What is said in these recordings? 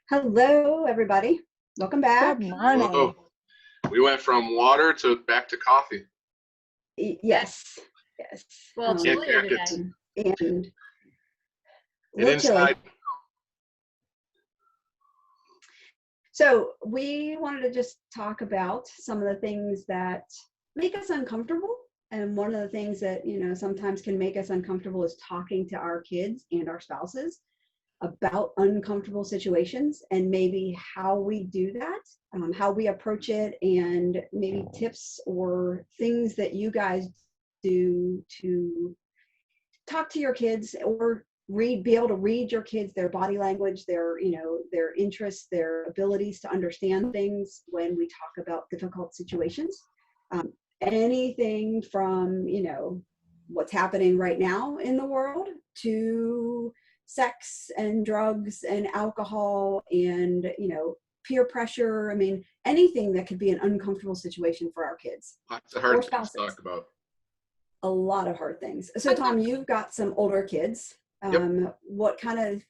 Hello, everybody. Welcome Good back. morning. Whoa. We went from water to back to coffee. Yes, yes. Well, it's Can't chillier hack today. it. And a And little chilly. inside, So we wanted to just talk about some of the things that make us uncomfortable. And one of the things that, sometimes can make us uncomfortable is talking to our kids and our spouses about uncomfortable situations and maybe how we do that, how we approach it, and maybe tips or things that you guys do to talk to your kids or be able to read your kids, their body language, their interests, their abilities to understand things when we talk about difficult situations. Anything from, what's happening right now in the world to sex and drugs and alcohol and, peer pressure. I mean, anything that could be an uncomfortable situation for our kids. lots of hard things to talk about. A lot of hard things. So Tom, you've got some older kids. Yep. What kind of,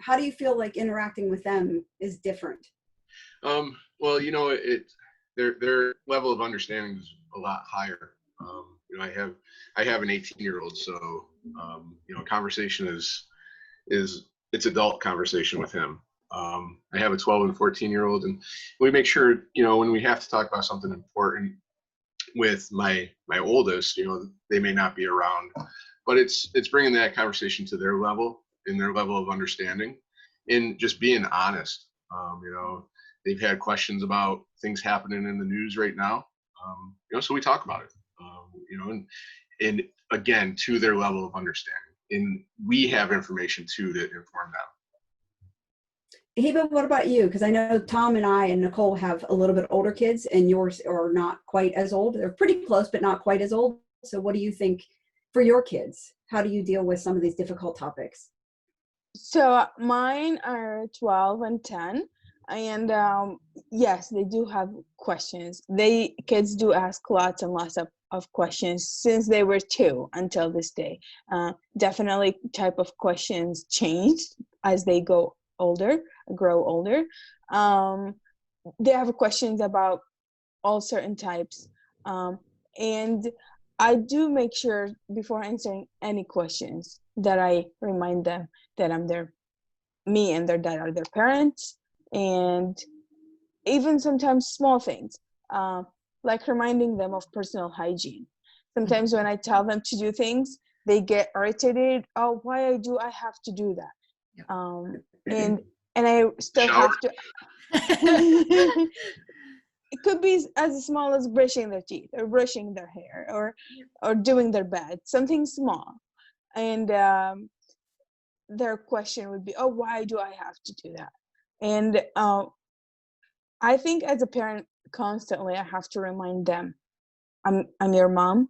how do you feel like interacting with them is different? Well, their level of understanding is a lot higher. I have an 18-year-old, so conversation is it's adult conversation with him. I have a 12 and 14-year-old, and we make sure when we have to talk about something important with my oldest, they may not be around, but it's bringing that conversation to their level and their level of understanding, and just being honest. They've had questions about things happening in the news right now, so we talk about it, and again, to their level of understanding, and we have information too to inform them. Heba, what about you? Because I know Tom and I and Nicole have a little bit older kids, and yours are not quite as old. They're pretty close, but not quite as old. So what do you think for your kids? How do you deal with some of these difficult topics? So mine are 12 and 10. And yes, they do have questions. Kids do ask lots and lots of questions since they were 2 until this day. Definitely type of questions changed as they grow older. They have questions about all certain types. And I do make sure before answering any questions that I remind them that me and their dad are their parents. And even sometimes small things, like reminding them of personal hygiene. Sometimes when I tell them to do things, they get irritated. Oh, why do I have to do that? Yep. And I still have to. It could be as small as brushing their teeth or brushing their hair or doing their bed, something small. And their question would be, oh, why do I have to do that? And I think as a parent, constantly I have to remind them, I'm your mom.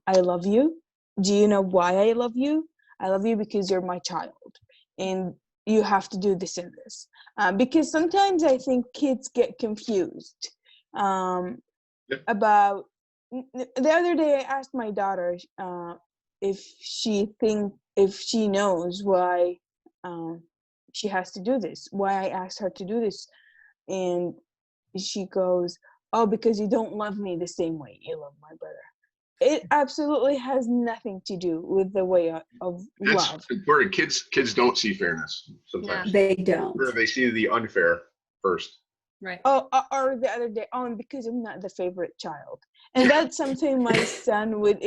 I love you. Do you know why I love you? I love you because you're my child, and you have to do this and this. Because sometimes I think kids get confused about. The other day, I asked my daughter if she knows why she has to do this, why I asked her to do this. And she goes, oh, because you don't love me the same way you love my brother. It absolutely has nothing to do with the way of That's love. important. Kids don't see fairness sometimes. They don't. Or they see the unfair first. Right. Oh, or the other day, oh, because I'm not the favorite child. And that's something my son would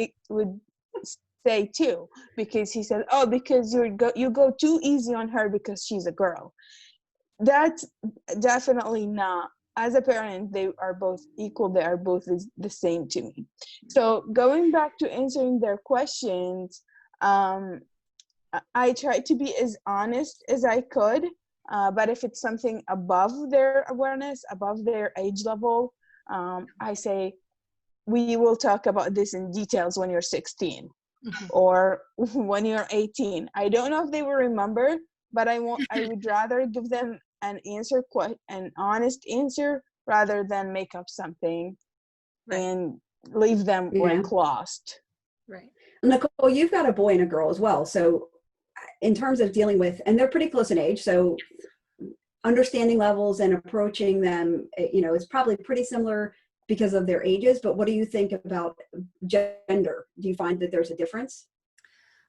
say too, because he said, oh, because you go too easy on her because she's a girl. That's definitely not. As a parent, they are both equal. They are both the same to me. So going back to answering their questions, I try to be as honest as I could. But if it's something above their awareness, above their age level, I say, we will talk about this in details when you're 16 or when you're 18. I don't know if they will remember, but I would rather give them an honest answer rather than make up something and leave them like lost. Right. Nicole, you've got a boy and a girl as well. So in terms of dealing with, and they're pretty close in age, so understanding levels and approaching them, is probably pretty similar because of their ages. But what do you think about gender? Do you find that there's a difference?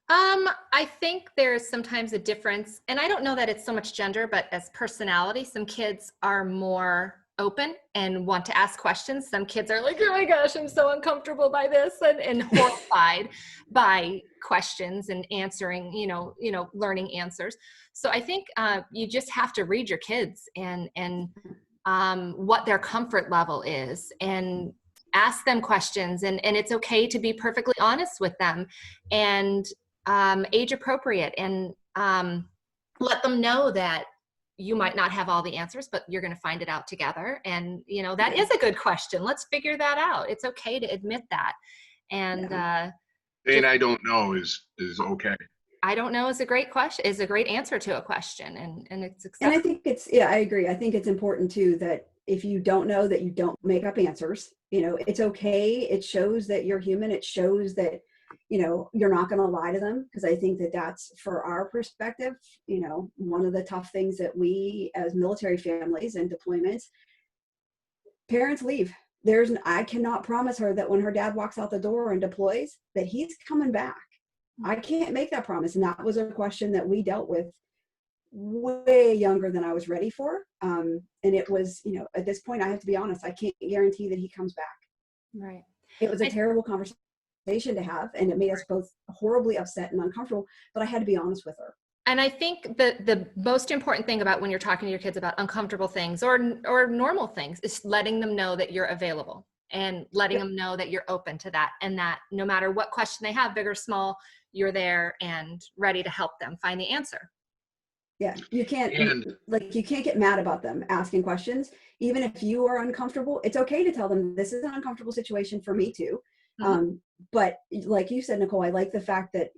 I think there's sometimes a difference, and I don't know that it's so much gender, but as personality, some kids are more open and want to ask questions. Some kids are like, oh my gosh, I'm so uncomfortable by this, and horrified by questions and answering, learning answers. So I think you just have to read your kids and what their comfort level is, and ask them questions, and it's okay to be perfectly honest with them, and age appropriate, and let them know that you might not have all the answers, but you're going to find it out together. And, that is a good question. Let's figure that out. It's okay to admit that. And saying I don't know is okay. I don't know is a great question, is a great answer to a question. And it's acceptable. And I think I agree. I think it's important too, that if you don't know, that you don't make up answers. It's okay. It shows that you're human. It shows that, you're not going to lie to them. Because I think that that's, for our perspective, one of the tough things that we as military families and deployments, parents leave. I cannot promise her that when her dad walks out the door and deploys, that he's coming back. I can't make that promise. And that was a question that we dealt with way younger than I was ready for. And it was, at this point, I have to be honest, I can't guarantee that he comes back. Right. It was a terrible conversation to have, and it made us both horribly upset and uncomfortable, but I had to be honest with her. And I think the most important thing about when you're talking to your kids about uncomfortable things or normal things is letting them know that you're available, and letting them know that you're open to that, and that no matter what question they have, big or small, you're there and ready to help them find the answer. Yeah, you can't get mad about them asking questions. Even if you are uncomfortable, it's okay to tell them, this is an uncomfortable situation for me too. Mm-hmm. But like you said, Nicole, I like the fact that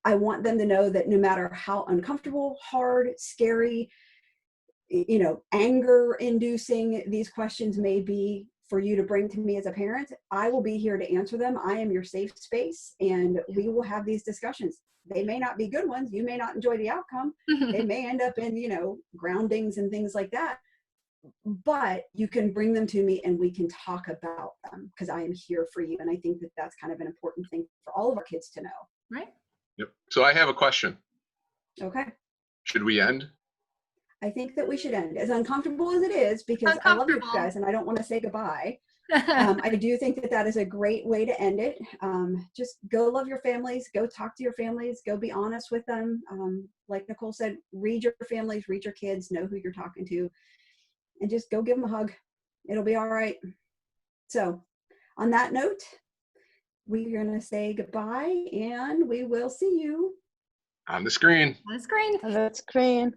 I want them to know that no matter how uncomfortable, hard, scary, anger inducing these questions may be for you to bring to me as a parent, I will be here to answer them. I am your safe space, and we will have these discussions. They may not be good ones. You may not enjoy the outcome. They may end up in, groundings and things like that. But you can bring them to me and we can talk about them, because I am here for you. And I think that that's kind of an important thing for all of our kids to know. Right. Yep. So I have a question. Okay. Should we end? I think that we should end, as uncomfortable as it is, because I love you guys and I don't want to say goodbye. I do think that that is a great way to end it. Just go love your families, go talk to your families, go be honest with them. Like Nicole said, read your families, read your kids, know who you're talking to, and just go give them a hug. It'll be all right. So on that note, we're going to say goodbye, and we will see you On the screen. On the screen. On the screen.